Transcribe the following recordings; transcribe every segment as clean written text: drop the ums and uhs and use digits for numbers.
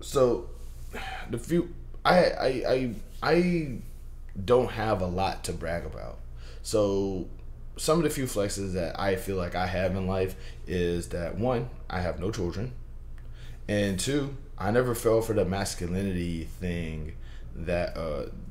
So the few I don't have a lot to brag about. So some of the few flexes that I feel like I have in life is that one, I have no children, and two, I never fell for the masculinity thing that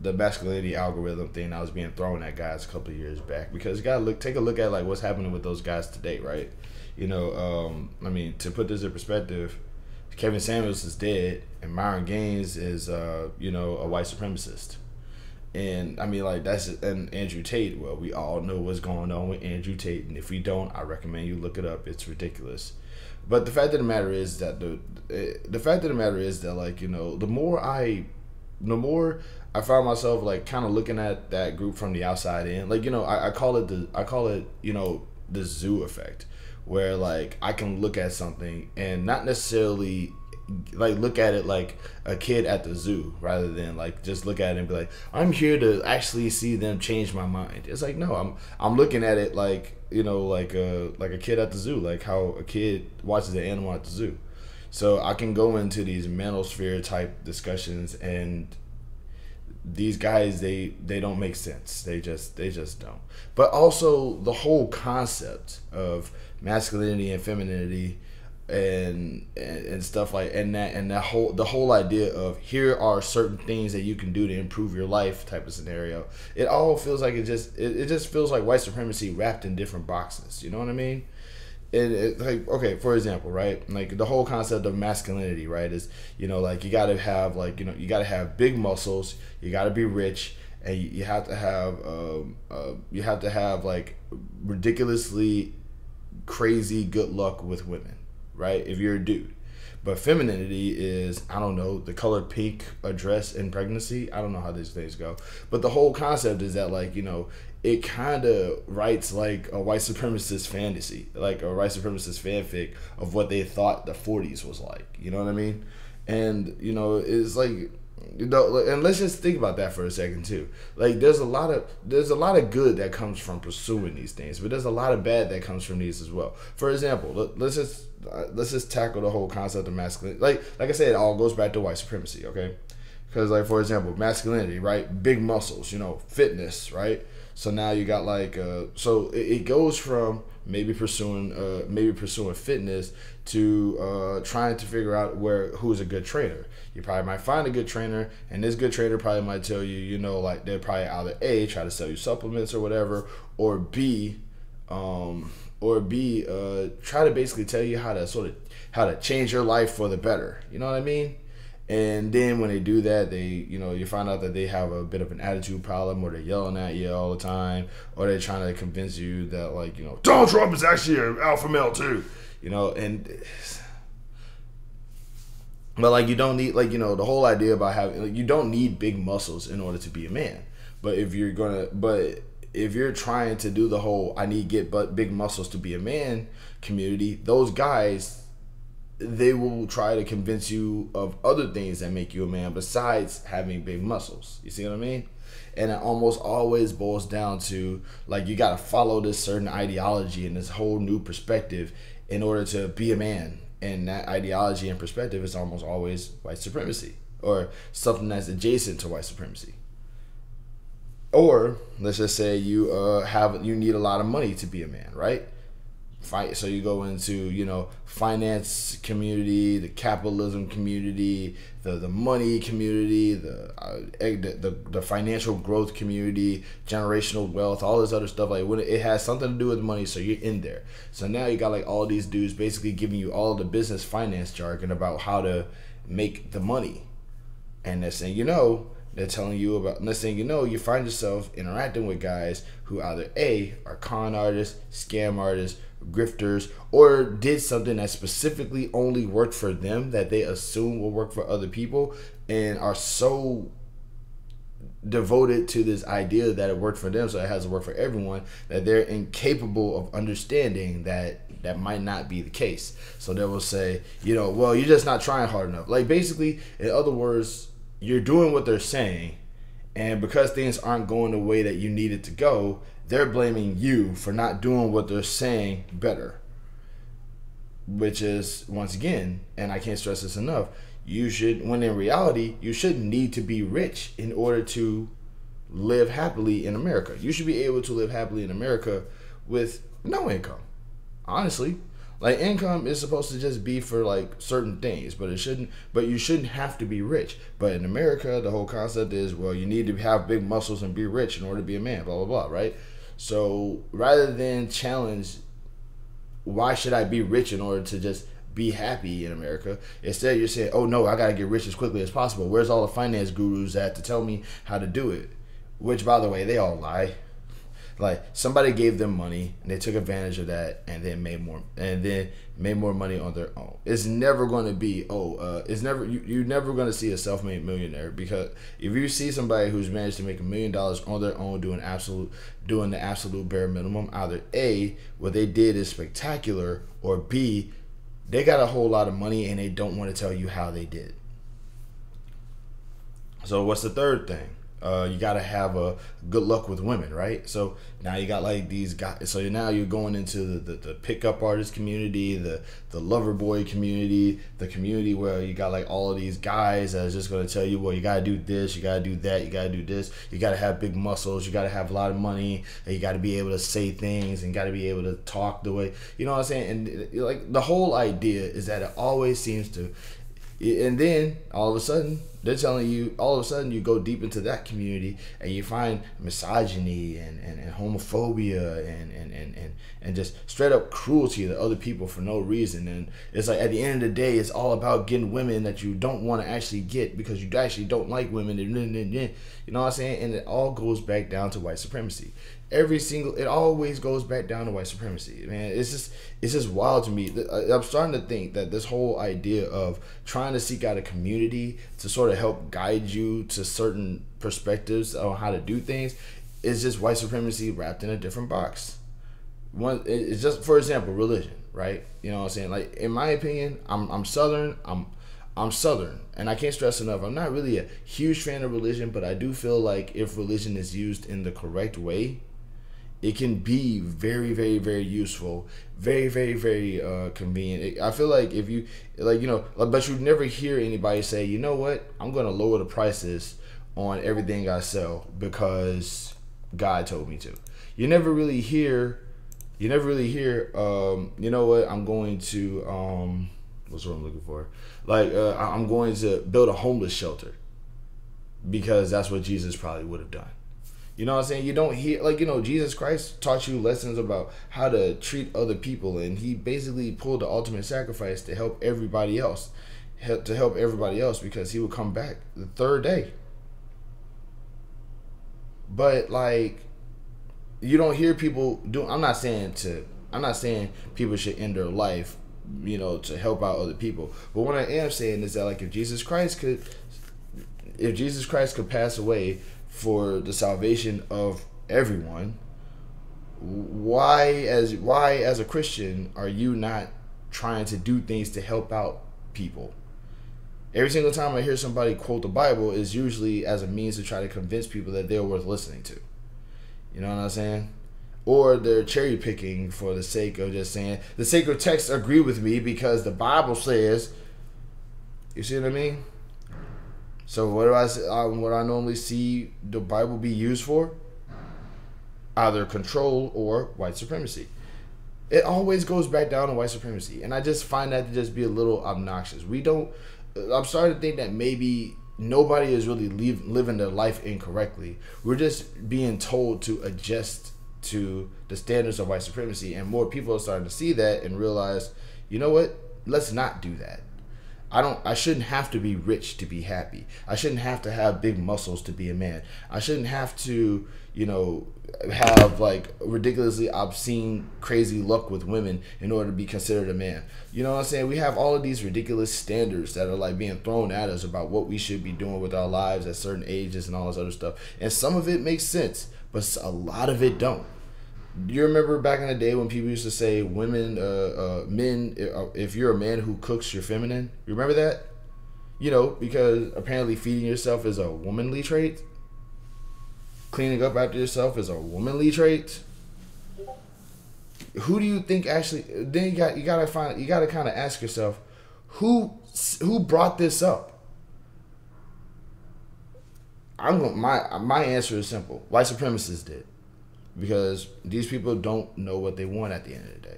the masculinity algorithm thing that was being thrown at guys a couple of years back, because you gotta take a look at like what's happening with those guys today, right? I mean, to put this in perspective, Kevin Samuels is dead, and Myron Gaines is, a white supremacist. And I mean, like and Andrew Tate. Well, we all know what's going on with Andrew Tate, and if we don't, I recommend you look it up. It's ridiculous. But the fact of the matter is that the fact of the matter is that, like, the more I found myself like kind of looking at that group from the outside in. Like, I call it the zoo effect, where like I can look at something and not necessarily like look at it like a kid at the zoo, rather than like just look at it and be like, I'm here to actually see them change my mind. It's like, no, I'm looking at it like, like a kid at the zoo, like how a kid watches an animal at the zoo. So I can go into these manosphere type discussions, and these guys, they don't make sense. They just don't. But also the whole concept of masculinity and femininity, and stuff like, and that whole the whole idea of here are certain things that you can do to improve your life type of scenario. It all feels like it just feels like white supremacy wrapped in different boxes. You know what I mean? Like, okay, for example, right, like the whole concept of masculinity, right, is, like you gotta have, like, you gotta have big muscles, you gotta be rich, and you have to have like ridiculously crazy good luck with women, right, if you're a dude. But femininity is, I don't know, the color pink, a dress in pregnancy. I don't know how these things go. But the whole concept is that, like, it kind of writes like a white supremacist fantasy, like a white supremacist fanfic of what they thought the 40s was like. You know what I mean? And, it's like, and let's just think about that for a second too. Like, there's a lot of good that comes from pursuing these things, but there's a lot of bad that comes from these as well. For example, let's just tackle the whole concept of masculinity. Like I said, it all goes back to white supremacy, okay? Because, like, for example, masculinity, right? Big muscles, fitness, right? So now you got like, so it goes from maybe pursuing fitness to trying to figure out who's a good trainer. You probably might find a good trainer, and this good trainer probably might tell you, like, they're probably either A, try to sell you supplements or whatever, or B, try to basically tell you how to change your life for the better. You know what I mean? And then when they do that, you find out that they have a bit of an attitude problem, or they're yelling at you all the time, or they're trying to convince you that, like, Donald Trump is actually an alpha male too, and but, like, you don't need, like, the whole idea about having, like, you don't need big muscles in order to be a man. But if you're trying to do the whole I need get but big muscles to be a man community, those guys, they will try to convince you of other things that make you a man besides having big muscles. You see what I mean? And it almost always boils down to, like, you got to follow this certain ideology and this whole new perspective in order to be a man. And that ideology and perspective is almost always white supremacy, or something that's adjacent to white supremacy. Or let's just say you need a lot of money to be a man, right? So you go into, finance community, the capitalism community, the money community, the financial growth community, generational wealth, all this other stuff. Like, when it has something to do with money, so you're in there. So now you got, like, all these dudes basically giving you all the business finance jargon about how to make the money. And next thing you know, they're telling you about, next thing you know, you find yourself interacting with guys who either A, are con artists, scam artists, grifters, or did something that specifically only worked for them that they assume will work for other people, and are so devoted to this idea that it worked for them, so it has to work for everyone, that they're incapable of understanding that might not be the case. So they will say, well, you're just not trying hard enough. Like, basically, in other words, you're doing what they're saying, and because things aren't going the way that you need it to go, they're blaming you for not doing what they're saying better. which is, once again, and I can't stress this enough, you should, when in reality, you shouldn't need to be rich in order to live happily in America. You should be able to live happily in America with no income. Honestly, like, income is supposed to just be for like certain things, but you shouldn't have to be rich. But in America, the whole concept is, well, you need to have big muscles and be rich in order to be a man, blah blah blah, right? So rather than challenge, why should I be rich in order to just be happy in America? Instead, you're saying, oh no, I gotta get rich as quickly as possible. Where's all the finance gurus at to tell me how to do it? Which, by the way, they all lie. Like, somebody gave them money and they took advantage of that and then made more money on their own. It's never going to be you're never going to see a self-made millionaire, because if you see somebody who's managed to make $1 million on their own doing the absolute bare minimum, either A, what they did is spectacular, or B, they got a whole lot of money and they don't want to tell you how they did. So what's the third thing? You gotta have a good luck with women, right? So now you got like these guys. So now you're going into the pickup artist community, the lover boy community, the community where you got like all of these guys that's just gonna tell you, well, you gotta do this, you gotta do that, you gotta do this, you gotta have big muscles, you gotta have a lot of money, and you gotta be able to say things and gotta be able to talk the way, you know what I'm saying? And like, the whole idea is that it always seems to. And then all of a sudden, they're telling you, all of a sudden you go deep into that community and you find misogyny and homophobia and just straight up cruelty to other people for no reason. And it's like, at the end of the day, it's all about getting women that you don't want to actually get because you actually don't like women. You know what I'm saying? And it all goes back down to white supremacy. It always goes back down to white supremacy, man. It's just wild to me. I'm starting to think that this whole idea of trying to seek out a community to sort of help guide you to certain perspectives on how to do things is just white supremacy wrapped in a different box. It's just, for example, religion, right? You know what I'm saying? Like, in my opinion, I'm Southern. I'm Southern, and I can't stress enough, I'm not really a huge fan of religion, but I do feel like if religion is used in the correct way, it can be very, very, very useful, very, very, very convenient. I feel like if you, like, you know, but you'd never hear anybody say, you know what, I'm going to lower the prices on everything I sell because God told me to. You never really hear, you know what, I'm going to, what's what I'm looking for? Like, I'm going to build a homeless shelter because that's what Jesus probably would have done. You know what I'm saying? You don't hear, like, you know, Jesus Christ taught you lessons about how to treat other people, and he basically pulled the ultimate sacrifice to help everybody else, because he would come back the third day. But, like, you don't hear people do. I'm not saying people should end their life, you know, to help out other people. But what I am saying is that, like, if Jesus Christ could pass away for the salvation of everyone, why as a Christian are you not trying to do things to help out people? Every single time I hear somebody quote the Bible is usually as a means to try to convince people that they're worth listening to. You know what I'm saying? Or they're cherry picking for the sake of just saying the sacred texts agree with me because the Bible says. You see what I mean? So what I normally see the Bible be used for? Either control or white supremacy. It always goes back down to white supremacy, and I just find that to just be a little obnoxious. I'm starting to think that maybe nobody is really living their life incorrectly. We're just being told to adjust to the standards of white supremacy, and more people are starting to see that and realize, you know what? Let's not do that. I shouldn't have to be rich to be happy. I shouldn't have to have big muscles to be a man. I shouldn't have to, you know, have like ridiculously obscene, crazy luck with women in order to be considered a man. You know what I'm saying? We have all of these ridiculous standards that are like being thrown at us about what we should be doing with our lives at certain ages and all this other stuff. And some of it makes sense, but a lot of it don't. You remember back in the day when people used to say men, if you're a man who cooks, you're feminine? You remember that? You know, because apparently feeding yourself is a womanly trait. Cleaning up after yourself is a womanly trait. who do you think actually? Then you gotta kind of ask yourself, who brought this up? My answer is simple. White supremacists did, because these people don't know what they want at the end of the day.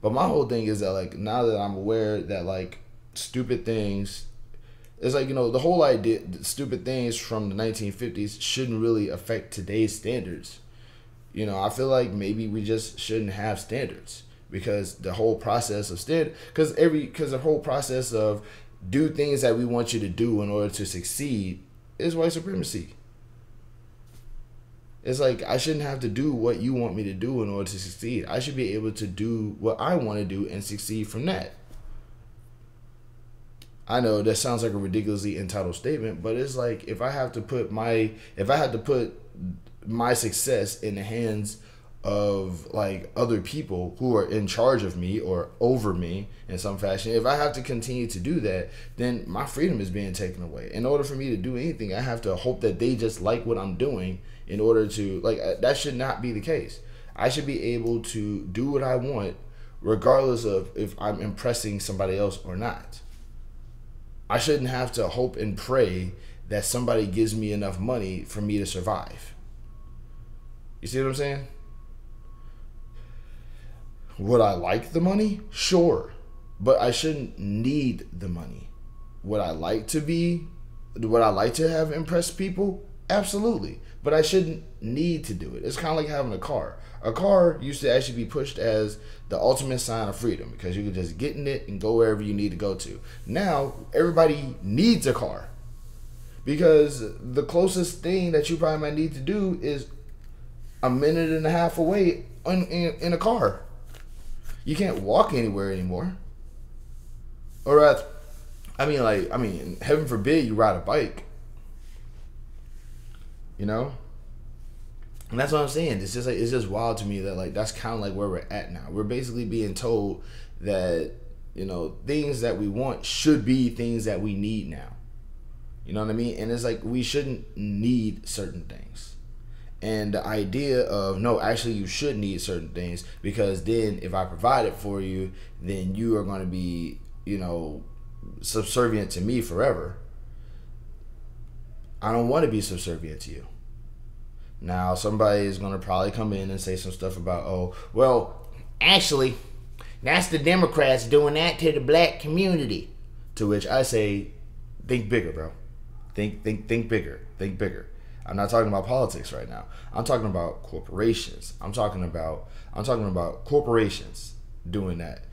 But my whole thing is that, like, now that I'm aware that, like, stupid things, it's like, the whole idea that stupid things from the 1950s shouldn't really affect today's standards. I feel like maybe we just shouldn't have standards, because the whole process of because the whole process of do things that we want you to do in order to succeed is white supremacy. It's like, I shouldn't have to do what you want me to do in order to succeed. I should be able to do what I want to do and succeed from that. I know that sounds like a ridiculously entitled statement, but it's like, if I had to put my success in the hands of, like, other people who are in charge of me or over me in some fashion, if I have to continue to do that, then my freedom is being taken away. In order for me to do anything, I have to hope that they just like what I'm doing in order to, like, that should not be the case. I should be able to do what I want regardless of if I'm impressing somebody else or not. I shouldn't have to hope and pray that somebody gives me enough money for me to survive. You see what I'm saying? Would I like the money? Sure. But I shouldn't need the money. Would I like to have impressed people? Absolutely. But I shouldn't need to do it. It's kind of like having a car. A car used to actually be pushed as the ultimate sign of freedom, because you could just get in it and go wherever you need to go to. Now, everybody needs a car, because the closest thing that you probably might need to do is a minute and a half away in a car. You can't walk anywhere anymore. Or heaven forbid you ride a bike. And that's what I'm saying. It's just wild to me that, like, that's kind of like where we're at now. We're basically being told that, things that we want should be things that we need now. You know what I mean? And it's like, we shouldn't need certain things. And the idea of, no, actually you should need certain things, because then if I provide it for you, then you are going to be, subservient to me forever. I don't want to be subservient to you. Now, somebody is going to probably come in and say some stuff about, oh, well, actually, that's the Democrats doing that to the black community. To which I say, think bigger, bro. Think bigger. Think bigger. I'm not talking about politics right now. I'm talking about corporations. I'm talking about corporations doing that.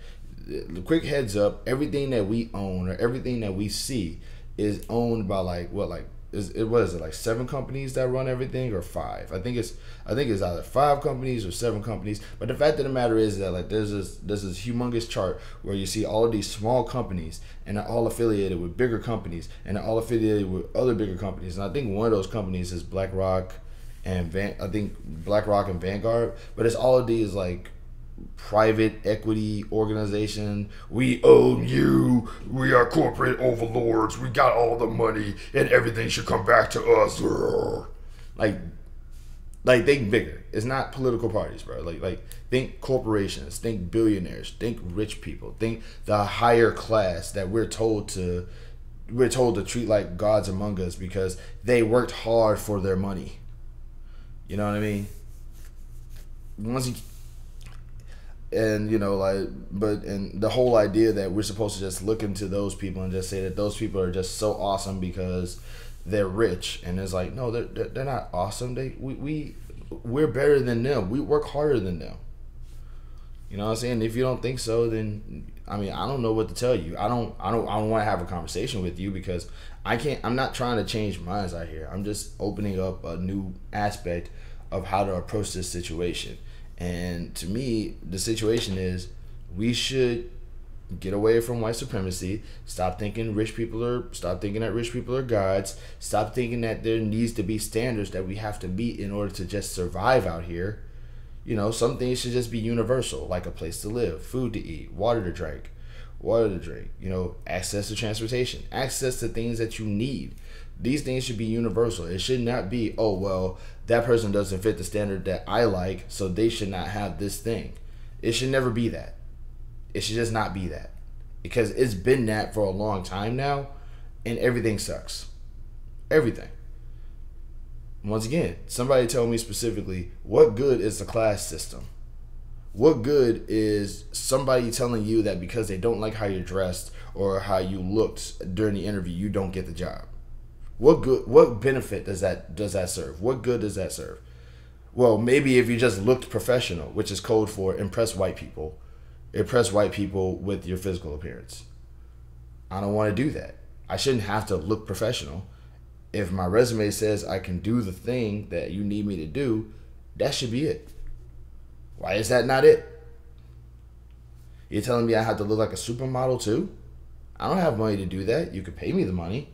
Quick heads up, everything that we own or everything that we see is owned by, like, what is it, like 7 companies that run everything, or 5? I think it's either 5 companies or 7 companies. But the fact of the matter is that, like, there's this humongous chart where you see all of these small companies, and they're all affiliated with bigger companies, and they're all affiliated with other bigger companies. And I think one of those companies is BlackRock and Vanguard. But it's all of these, like, private equity organization. We own you. We are corporate overlords. We got all the money, and everything should come back to us. Like think bigger. It's not political parties, bro. Like think corporations. Think billionaires. Think rich people. Think the higher class that we're told to treat like gods among us because they worked hard for their money. You know what I mean? And the whole idea that we're supposed to just look into those people and just say that those people are just so awesome because they're rich, and it's like, no, they're not awesome. We're better than them. We work harder than them. You know what I'm saying? If you don't think so, then I don't know what to tell you. I don't want to have a conversation with you, because I'm not trying to change minds out here. I'm just opening up a new aspect of how to approach this situation. And to me, the situation is, we should get away from white supremacy. Stop thinking that rich people are gods. Stop thinking that there needs to be standards that we have to meet in order to just survive out here. Some things should just be universal, like a place to live, food to eat, water to drink, access to transportation, access to things that you need. These things should be universal. It should not be, oh, well, that person doesn't fit the standard that I like, so they should not have this thing. It should never be that. It should just not be that. Because it's been that for a long time now, and everything sucks. Everything. Once again, somebody tell me specifically, what good is the class system? What good is somebody telling you that because they don't like how you're dressed or how you looked during the interview, you don't get the job? What benefit does that serve? What good does that serve? Well, maybe if you just looked professional, which is code for impress white people. Impress white people with your physical appearance. I don't want to do that. I shouldn't have to look professional. If my resume says I can do the thing that you need me to do, that should be it. Why is that not it? You're telling me I have to look like a supermodel too? I don't have money to do that. You could pay me the money.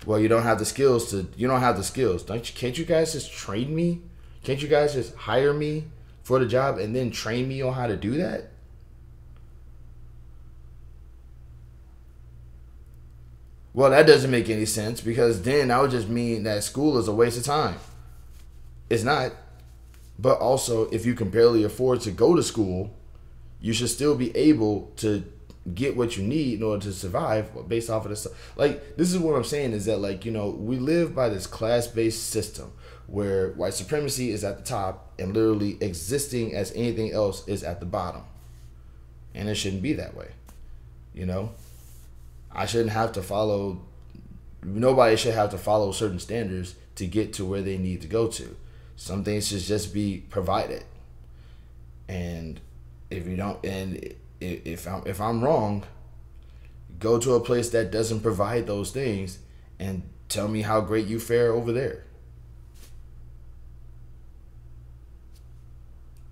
Well, you don't have the skills to. You don't have the skills. Can't you guys just train me? Can't you guys just hire me for the job and then train me on how to do that? Well, that doesn't make any sense because then that would just mean that school is a waste of time. It's not. But also, if you can barely afford to go to school, you should still be able to get what you need in order to survive based off of this. Like, this is what I'm saying is that, like, you know, we live by this class-based system where white supremacy is at the top and literally existing as anything else is at the bottom. And it shouldn't be that way, you know? I shouldn't have to follow, nobody should have to follow certain standards to get to where they need to go to. Some things should just be provided. And if you don't, and if I'm wrong, go to a place that doesn't provide those things and tell me how great you fare over there.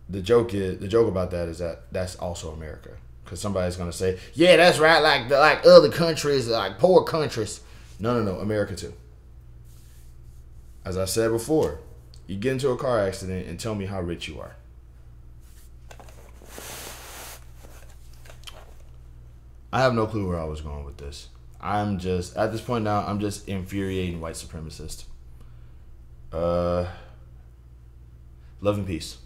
The joke about that is that that's also America. Because somebody's going to say, yeah, that's right, like other countries, like poor countries. No, America too. As I said before, you get into a car accident and tell me how rich you are. I have no clue where I was going with this. I'm just, at this point now, I'm just infuriating white supremacists. Love and peace.